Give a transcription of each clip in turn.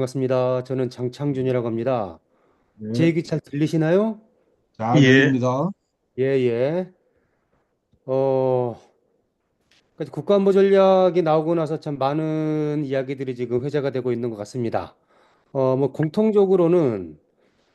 반갑습니다. 저는 장창준이라고 합니다. 제 네, 얘기 잘 들리시나요? 잘 예, 들립니다. 예, 예. 어, 국가안보 전략이 나오고 나서 참 많은 이야기들이 지금 회자가 되고 있는 것 같습니다. 뭐 공통적으로는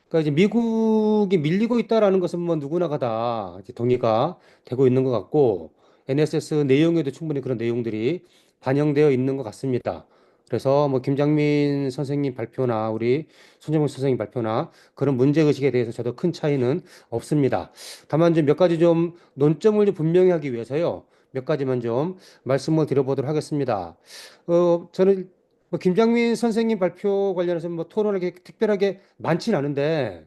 그러니까 이제 미국이 밀리고 있다라는 것은 뭐 누구나가 다 이제 동의가 되고 있는 것 같고 NSS 내용에도 충분히 그런 내용들이 반영되어 있는 것 같습니다. 그래서 뭐 김장민 선생님 발표나 우리 손정은 선생님 발표나 그런 문제 의식에 대해서 저도 큰 차이는 없습니다. 다만 좀 몇 가지 좀 논점을 좀 분명히 하기 위해서요. 몇 가지만 좀 말씀을 드려보도록 하겠습니다. 저는 뭐 김장민 선생님 발표 관련해서 뭐 토론을 이렇게 특별하게 많지는 않은데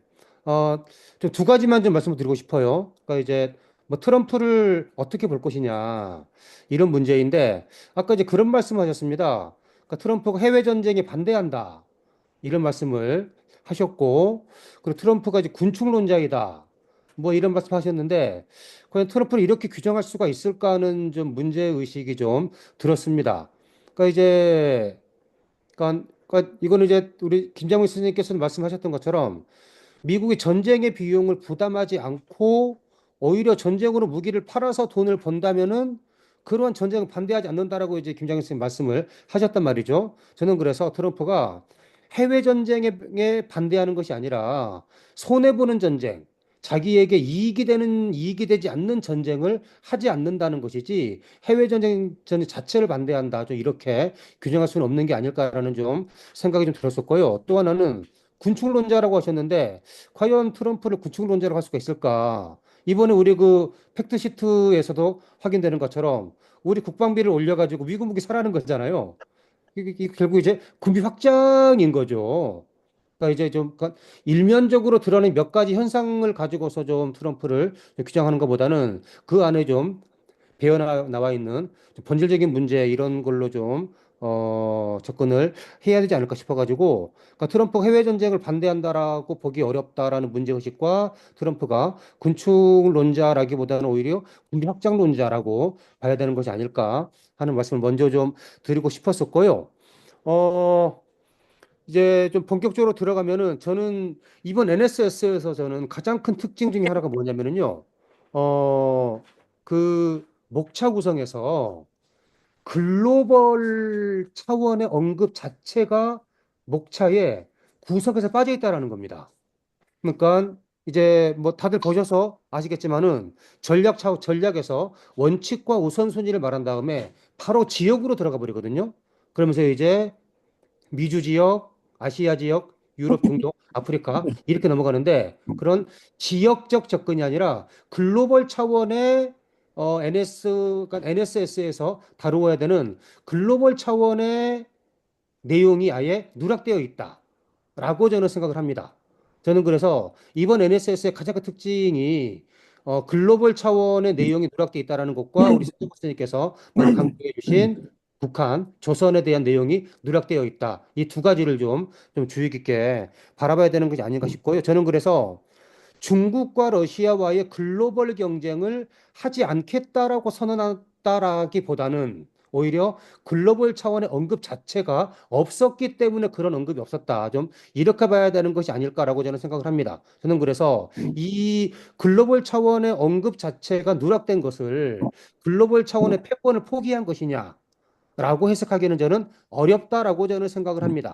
좀 두 가지만 좀 말씀을 드리고 싶어요. 그러니까 이제 뭐 트럼프를 어떻게 볼 것이냐 이런 문제인데 아까 이제 그런 말씀하셨습니다. 그러니까 트럼프가 해외 전쟁에 반대한다 이런 말씀을 하셨고 그리고 트럼프가 이제 군축론자이다 뭐 이런 말씀하셨는데 과연 트럼프를 이렇게 규정할 수가 있을까 하는 좀 문제 의식이 좀 들었습니다. 그러니까 이제 그러니까 이거는 이제 우리 김장훈 선생님께서는 말씀하셨던 것처럼 미국이 전쟁의 비용을 부담하지 않고 오히려 전쟁으로 무기를 팔아서 돈을 번다면은 그러한 전쟁을 반대하지 않는다라고 이제 김장현 선생님 말씀을 하셨단 말이죠. 저는 그래서 트럼프가 해외 전쟁에 반대하는 것이 아니라 손해보는 전쟁, 자기에게 이익이 되지 않는 전쟁을 하지 않는다는 것이지 해외 전쟁 자체를 반대한다. 좀 이렇게 규정할 수는 없는 게 아닐까라는 좀 생각이 좀 들었었고요. 또 하나는 군축론자라고 하셨는데 과연 트럼프를 구축론자로 할 수가 있을까? 이번에 우리 그 팩트시트에서도 확인되는 것처럼 우리 국방비를 올려가지고 미국 무기 사라는 거잖아요. 이게 결국 이제 군비 확장인 거죠. 그러니까 이제 좀 그러니까 일면적으로 드러낸 몇 가지 현상을 가지고서 좀 트럼프를 규정하는 것보다는 그 안에 좀 배어 나와 있는 좀 본질적인 문제 이런 걸로 좀 접근을 해야 되지 않을까 싶어가지고 그러니까 트럼프가 해외 전쟁을 반대한다라고 보기 어렵다라는 문제 의식과 트럼프가 군축론자라기보다는 오히려 군비 확장론자라고 봐야 되는 것이 아닐까 하는 말씀을 먼저 좀 드리고 싶었었고요. 어, 이제 좀 본격적으로 들어가면은 저는 이번 NSS에서 저는 가장 큰 특징 중에 하나가 뭐냐면은요. 그 목차 구성에서 글로벌 차원의 언급 자체가 목차에 구석에서 빠져 있다라는 겁니다. 그러니까 이제 뭐 다들 보셔서 아시겠지만은 전략에서 원칙과 우선순위를 말한 다음에 바로 지역으로 들어가 버리거든요. 그러면서 이제 미주 지역, 아시아 지역, 유럽, 중동, 아프리카 이렇게 넘어가는데 그런 지역적 접근이 아니라 글로벌 차원의 그러니까 NSS에서 다루어야 되는 글로벌 차원의 내용이 아예 누락되어 있다라고 저는 생각을 합니다. 저는 그래서 이번 NSS의 가장 큰 특징이 글로벌 차원의 내용이 누락되어 있다는 것과 우리 선생님께서 많이 강조해 주신 북한, 조선에 대한 내용이 누락되어 있다. 이 두 가지를 좀 주의 깊게 바라봐야 되는 것이 아닌가 싶고요. 저는 그래서 중국과 러시아와의 글로벌 경쟁을 하지 않겠다라고 선언했다라기보다는 오히려 글로벌 차원의 언급 자체가 없었기 때문에 그런 언급이 없었다. 좀 이렇게 봐야 되는 것이 아닐까라고 저는 생각을 합니다. 저는 그래서 이 글로벌 차원의 언급 자체가 누락된 것을 글로벌 차원의 패권을 포기한 것이냐라고 해석하기는 저는 어렵다라고 저는 생각을 합니다.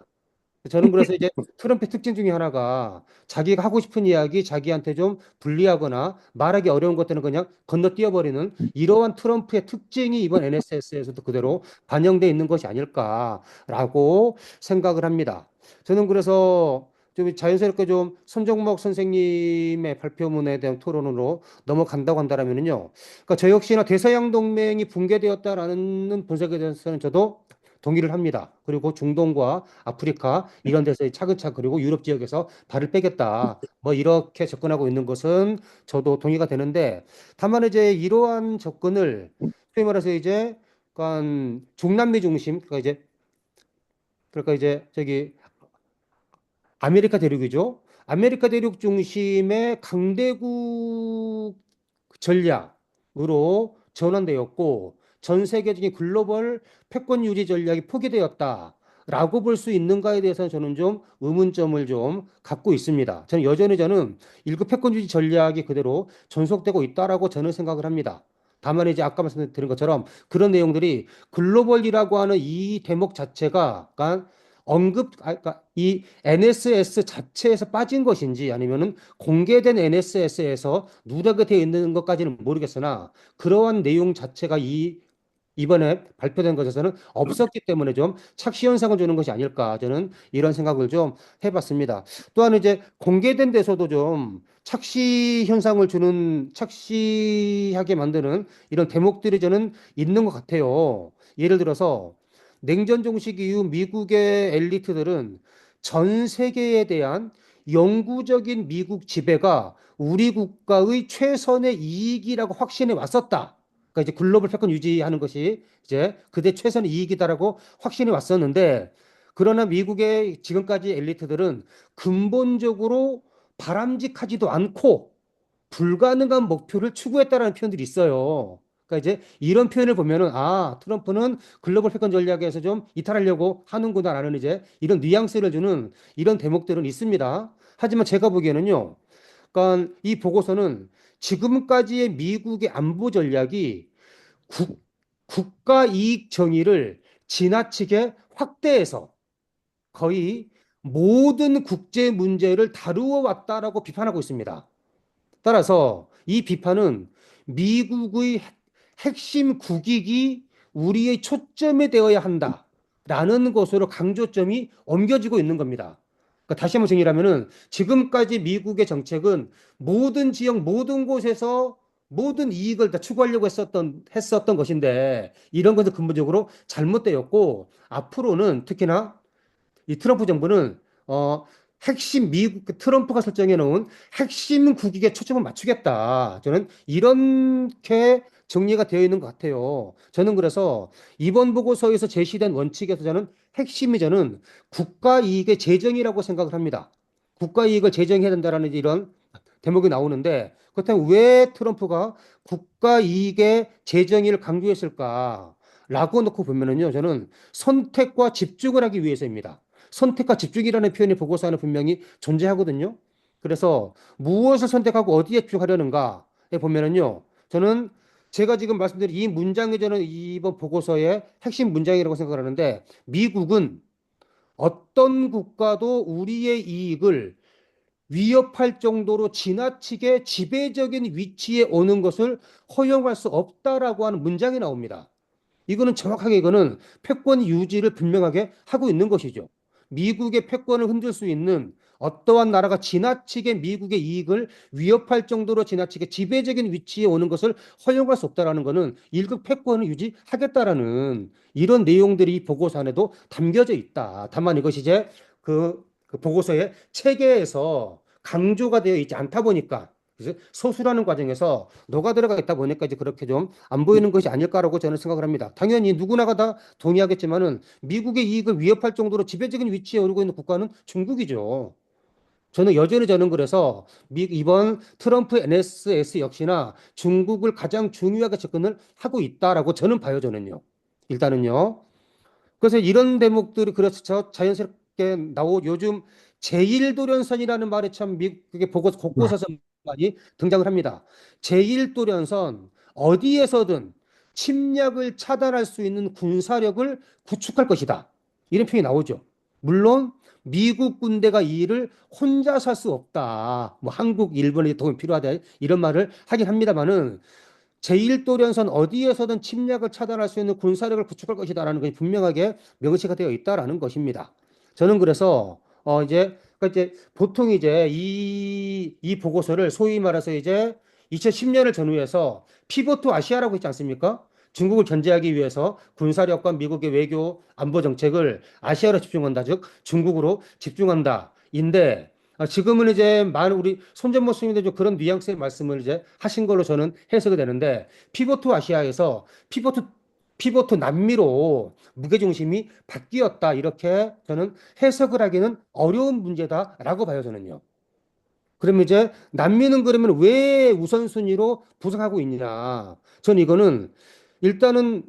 저는 그래서 이제 트럼프의 특징 중에 하나가 자기가 하고 싶은 이야기 자기한테 좀 불리하거나 말하기 어려운 것들은 그냥 건너뛰어 버리는 이러한 트럼프의 특징이 이번 NSS에서도 그대로 반영돼 있는 것이 아닐까라고 생각을 합니다. 저는 그래서 좀 자연스럽게 좀 손정목 선생님의 발표문에 대한 토론으로 넘어간다고 한다면은요. 그러니까 저 역시나 대서양 동맹이 붕괴되었다라는 분석에 대해서는 저도 동의를 합니다. 그리고 중동과 아프리카 이런 데서 차근차근 그리고 유럽 지역에서 발을 빼겠다. 뭐 이렇게 접근하고 있는 것은 저도 동의가 되는데 다만 이제 이러한 접근을 소위 말해서 이제 약간 중남미 중심 그러니까 이제 저기 아메리카 대륙이죠. 아메리카 대륙 중심의 강대국 전략으로 전환되었고 전 세계적인 글로벌 패권 유지 전략이 포기되었다. 라고 볼 수 있는가에 대해서는 저는 좀 의문점을 좀 갖고 있습니다. 저는 여전히 1급 패권주의 전략이 그대로 전속되고 있다라고 저는 생각을 합니다. 다만 이제 아까 말씀드린 것처럼 그런 내용들이 글로벌이라고 하는 이 대목 자체가 약간 그러니까 이 NSS 자체에서 빠진 것인지 아니면은 공개된 NSS에서 누락이 되어 있는 것까지는 모르겠으나 그러한 내용 자체가 이번에 발표된 것에서는 없었기 때문에 좀 착시 현상을 주는 것이 아닐까 저는 이런 생각을 좀 해봤습니다. 또한 이제 공개된 데서도 좀 착시 현상을 주는 착시하게 만드는 이런 대목들이 저는 있는 것 같아요. 예를 들어서 냉전 종식 이후 미국의 엘리트들은 전 세계에 대한 영구적인 미국 지배가 우리 국가의 최선의 이익이라고 확신해 왔었다. 그러니까 이제 글로벌 패권 유지하는 것이 이제 그대 최선의 이익이다라고 확신이 왔었는데 그러나 미국의 지금까지 엘리트들은 근본적으로 바람직하지도 않고 불가능한 목표를 추구했다라는 표현들이 있어요. 그러니까 이제 이런 표현을 보면은 트럼프는 글로벌 패권 전략에서 좀 이탈하려고 하는구나라는 이제 이런 뉘앙스를 주는 이런 대목들은 있습니다. 하지만 제가 보기에는요. 그러니까 이 보고서는 지금까지의 미국의 안보 전략이 국, 국가 이익 정의를 지나치게 확대해서 거의 모든 국제 문제를 다루어 왔다라고 비판하고 있습니다. 따라서 이 비판은 미국의 핵심 국익이 우리의 초점이 되어야 한다라는 것으로 강조점이 옮겨지고 있는 겁니다. 그러니까 다시 한번 정리하면은 지금까지 미국의 정책은 모든 지역 모든 곳에서 모든 이익을 다 추구하려고 했었던 것인데 이런 것은 근본적으로 잘못되었고 앞으로는 특히나 이 트럼프 정부는 핵심 미국 트럼프가 설정해 놓은 핵심 국익에 초점을 맞추겠다. 저는 이렇게 정리가 되어 있는 것 같아요. 저는 그래서 이번 보고서에서 제시된 원칙에서 저는 국가 이익의 재정이라고 생각을 합니다. 국가 이익을 재정해야 된다라는 이런 대목이 나오는데 그렇다면 왜 트럼프가 국가 이익의 재정의를 강조했을까? 라고 놓고 보면은요, 저는 선택과 집중을 하기 위해서입니다. 선택과 집중이라는 표현이 보고서 안에 분명히 존재하거든요. 그래서 무엇을 선택하고 어디에 집중하려는가에 보면은요, 저는 제가 지금 말씀드린 이 문장이 저는 이번 보고서의 핵심 문장이라고 생각을 하는데, 미국은 어떤 국가도 우리의 이익을 위협할 정도로 지나치게 지배적인 위치에 오는 것을 허용할 수 없다라고 하는 문장이 나옵니다. 이거는 정확하게 패권 유지를 분명하게 하고 있는 것이죠. 미국의 패권을 흔들 수 있는 어떠한 나라가 지나치게 미국의 이익을 위협할 정도로 지나치게 지배적인 위치에 오는 것을 허용할 수 없다라는 것은 1급 패권을 유지하겠다라는 이런 내용들이 보고서 안에도 담겨져 있다. 다만 이것이 이제 그 보고서의 체계에서 강조가 되어 있지 않다 보니까 그래서 소수라는 과정에서 녹아 들어가 있다 보니까 이제 그렇게 좀 안 보이는 것이 아닐까라고 저는 생각을 합니다. 당연히 누구나가 다 동의하겠지만은 미국의 이익을 위협할 정도로 지배적인 위치에 오르고 있는 국가는 중국이죠. 저는 그래서 이번 트럼프 NSS 역시나 중국을 가장 중요하게 접근을 하고 있다라고 저는 봐요, 저는요. 일단은요. 그래서 이런 대목들이 그래서 자연스럽게 요즘 제1도련선이라는 말이 참 미국의 보고 곳곳에서 많이 등장을 합니다. 제1도련선 어디에서든 침략을 차단할 수 있는 군사력을 구축할 것이다. 이런 표현이 나오죠. 물론 미국 군대가 이 일을 혼자서 할 수 없다. 뭐 한국, 일본의 도움이 필요하다. 이런 말을 하긴 합니다만은 제1도련선 어디에서든 침략을 차단할 수 있는 군사력을 구축할 것이다라는 것이 분명하게 명시가 되어 있다라는 것입니다. 저는 그래서 그러니까 이제 보통 이제 이 보고서를 소위 말해서 이제 2010년을 전후해서 피보트 아시아라고 있지 않습니까? 중국을 견제하기 위해서 군사력과 미국의 외교 안보 정책을 아시아로 집중한다, 즉 중국으로 집중한다. 인데 지금은 이제 많은 우리 손전모 스님도 좀 그런 뉘앙스의 말씀을 이제 하신 걸로 저는 해석이 되는데 피보트 아시아에서 피보트 남미로 무게중심이 바뀌었다 이렇게 저는 해석을 하기는 어려운 문제다라고 봐요 저는요. 그러면 이제 남미는 그러면 왜 우선순위로 부상하고 있느냐? 저는 이거는 일단은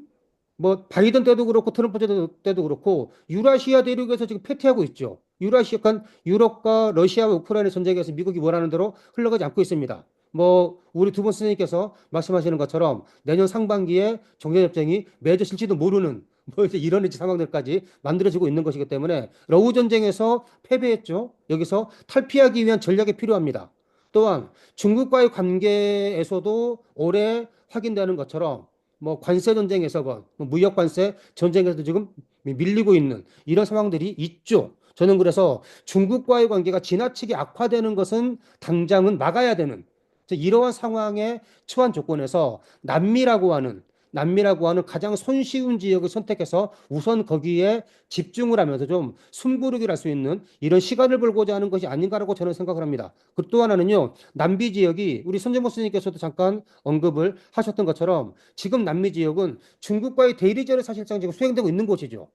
뭐 바이든 때도 그렇고 트럼프 때도 그렇고 유라시아 대륙에서 지금 패퇴하고 있죠. 유라시아 간 유럽과 러시아와 우크라이나 전쟁에서 미국이 원하는 대로 흘러가지 않고 있습니다. 뭐 우리 두 분 선생님께서 말씀하시는 것처럼 내년 상반기에 정전협정이 맺어질지도 모르는 뭐 이제 이런 이제 상황들까지 만들어지고 있는 것이기 때문에 러우 전쟁에서 패배했죠. 여기서 탈피하기 위한 전략이 필요합니다. 또한 중국과의 관계에서도 올해 확인되는 것처럼 뭐 관세 전쟁에서건 뭐 무역 관세 전쟁에서도 지금 밀리고 있는 이런 상황들이 있죠. 저는 그래서 중국과의 관계가 지나치게 악화되는 것은 당장은 막아야 되는 이러한 상황에 처한 조건에서 남미라고 하는 가장 손쉬운 지역을 선택해서 우선 거기에 집중을 하면서 좀 숨고르기를 할 수 있는 이런 시간을 벌고자 하는 것이 아닌가라고 저는 생각을 합니다. 그리고 또 하나는요, 남비 지역이 우리 손정모 스님께서도 잠깐 언급을 하셨던 것처럼 지금 남미 지역은 중국과의 대리전이 사실상 지금 수행되고 있는 곳이죠.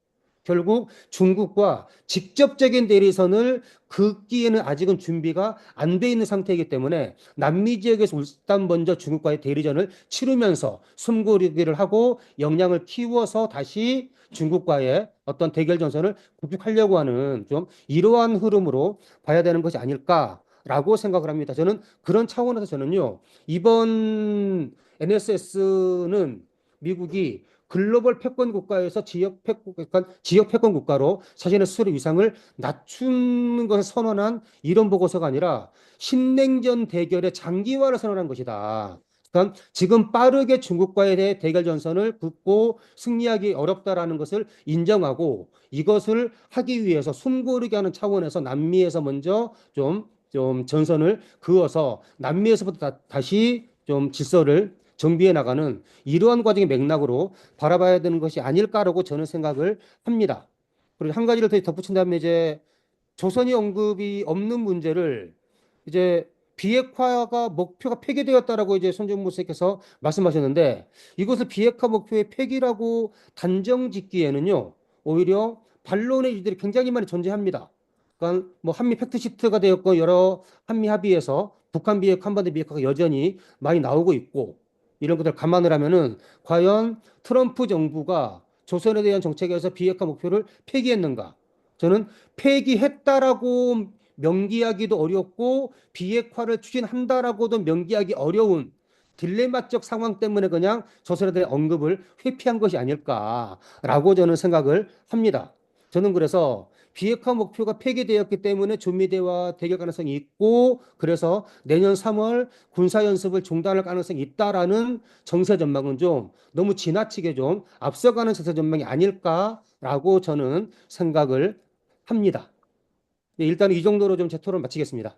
결국 중국과 직접적인 대리선을 긋기에는 아직은 준비가 안 돼 있는 상태이기 때문에 남미 지역에서 일단 먼저 중국과의 대리전을 치르면서 숨고르기를 하고 역량을 키워서 다시 중국과의 어떤 대결 전선을 구축하려고 하는 좀 이러한 흐름으로 봐야 되는 것이 아닐까라고 생각을 합니다. 저는 그런 차원에서 저는요, 이번 NSS는 미국이 글로벌 패권 국가에서 지역 패권 국가로 자신의 수출의 위상을 낮추는 것을 선언한 이런 보고서가 아니라 신냉전 대결의 장기화를 선언한 것이다. 그러니까 지금 빠르게 중국과의 대결 전선을 긋고 승리하기 어렵다라는 것을 인정하고 이것을 하기 위해서 숨고르게 하는 차원에서 남미에서 먼저 좀 전선을 그어서 남미에서부터 다시 좀 질서를 정비해 나가는 이러한 과정의 맥락으로 바라봐야 되는 것이 아닐까라고 저는 생각을 합니다. 그리고 한 가지를 더 덧붙인다면 이제 조선이 언급이 없는 문제를 이제 비핵화가 목표가 폐기되었다라고 이제 손정무 선생께서 말씀하셨는데 이것을 비핵화 목표의 폐기라고 단정 짓기에는요 오히려 반론의 일들이 굉장히 많이 존재합니다. 그러니까 뭐 한미 팩트시트가 되었고 여러 한미 합의에서 북한 비핵화, 한반도 비핵화가 여전히 많이 나오고 있고 이런 것들 감안을 하면은 과연 트럼프 정부가 조선에 대한 정책에서 비핵화 목표를 폐기했는가? 저는 폐기했다라고 명기하기도 어렵고 비핵화를 추진한다라고도 명기하기 어려운 딜레마적 상황 때문에 그냥 조선에 대한 언급을 회피한 것이 아닐까라고 저는 생각을 합니다. 저는 그래서 비핵화 목표가 폐기되었기 때문에 조미대와 대결 가능성이 있고 그래서 내년 3월 군사연습을 중단할 가능성이 있다라는 정세 전망은 좀 너무 지나치게 좀 앞서가는 정세 전망이 아닐까라고 저는 생각을 합니다. 네, 일단 이 정도로 좀 제 토론 마치겠습니다.